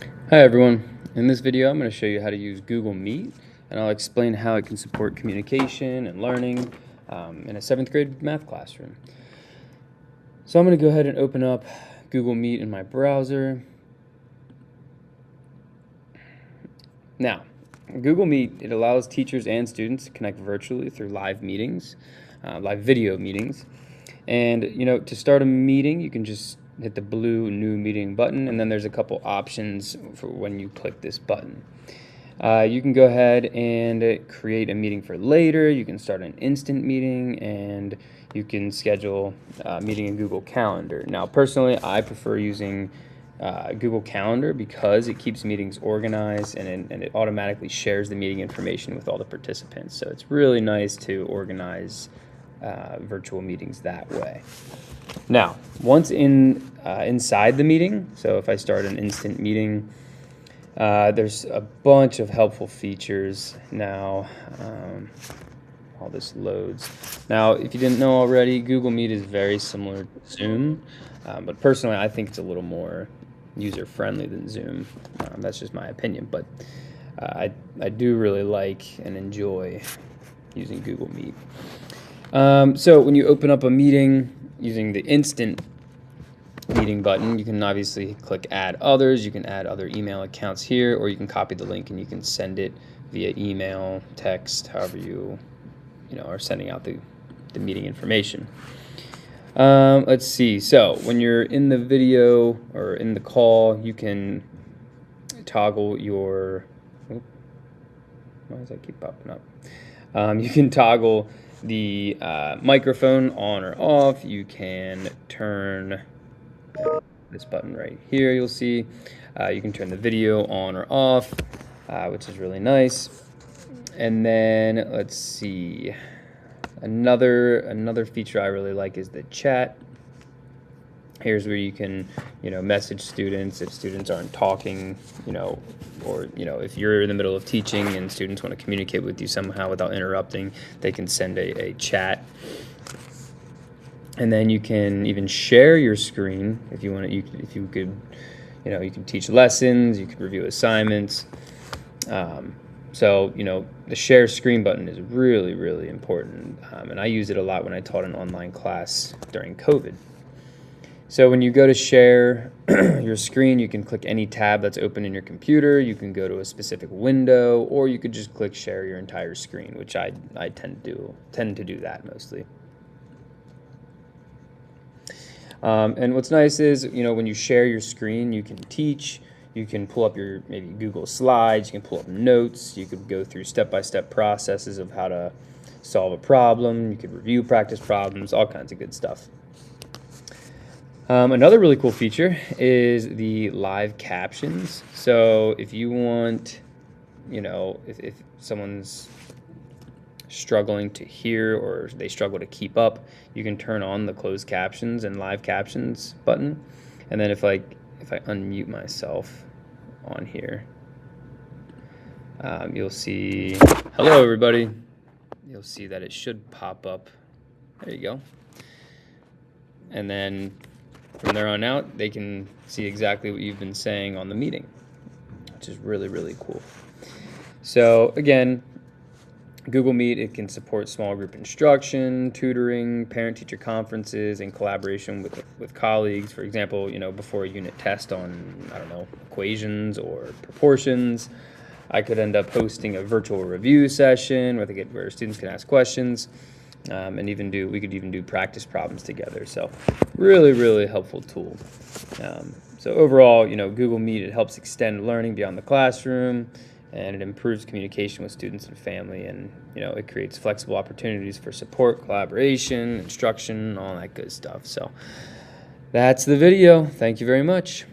Hi everyone. In this video I'm going to show you how to use Google Meet, and I'll explain how it can support communication and learning in a 7th grade math classroom. So I'm going to go ahead and open up Google Meet in my browser. Now, Google Meet, it allows teachers and students to connect virtually through live meetings, live video meetings. And to start a meeting, you can just hit the blue new meeting button, and then there's a couple options for when you click this button. You can go ahead and create a meeting for later. You can start an instant meeting, and you can schedule a meeting in Google Calendar. Now, personally, I prefer using Google Calendar because it keeps meetings organized, and it automatically shares the meeting information with all the participants. So it's really nice to organize virtual meetings that way. Now, once inside the meeting, so if I start an instant meeting, there's a bunch of helpful features now. All this loads. Now, if you didn't know already, Google Meet is very similar to Zoom, but personally, I think it's a little more user-friendly than Zoom. That's just my opinion, but I do really like and enjoy using Google Meet. So when you open up a meeting using the instant meeting button, you can obviously click add others. You can add other email accounts here, or you can copy the link and you can send it via email, text, however you are sending out the meeting information. Let's see. So when you're in the video or in the call, you can toggle your. Why does that keep popping up? You can toggle the microphone on or off. You can turn this button right here. You'll see you can turn the video on or off, which is really nice. And then let's see, another feature I really like is the chat. Here's where you can message students if students aren't talking, or if you're in the middle of teaching and students want to communicate with you somehow without interrupting, they can send a chat. And then you can even share your screen if you want to. If you could, you can teach lessons, you can review assignments. So the share screen button is really, really important, and I use it a lot when I taught an online class during COVID. So when you go to share your screen, you can click any tab that's open in your computer. You can go to a specific window, or you could just click share your entire screen, which I tend to do that mostly. And what's nice is when you share your screen, you can teach. You can pull up your maybe Google Slides. You can pull up notes. You could go through step-by-step processes of how to solve a problem. You could review practice problems, all kinds of good stuff. Another really cool feature is the live captions. So if you want, if someone's struggling to hear or they struggle to keep up, you can turn on the closed captions and live captions button. And then if I unmute myself on here, you'll see, hello everybody. You'll see that it should pop up. There you go. And then from there on out, they can see exactly what you've been saying on the meeting, which is really, really cool. So again, Google Meet, it can support small group instruction, tutoring, parent-teacher conferences, and collaboration with colleagues. For example, before a unit test on, I don't know, equations or proportions, I could end up hosting a virtual review session where students can ask questions. And we could even do practice problems together. So really, really helpful tool. So overall, Google Meet, it helps extend learning beyond the classroom, and it improves communication with students and family, and it creates flexible opportunities for support, collaboration, instruction, all that good stuff. So that's the video. Thank you very much.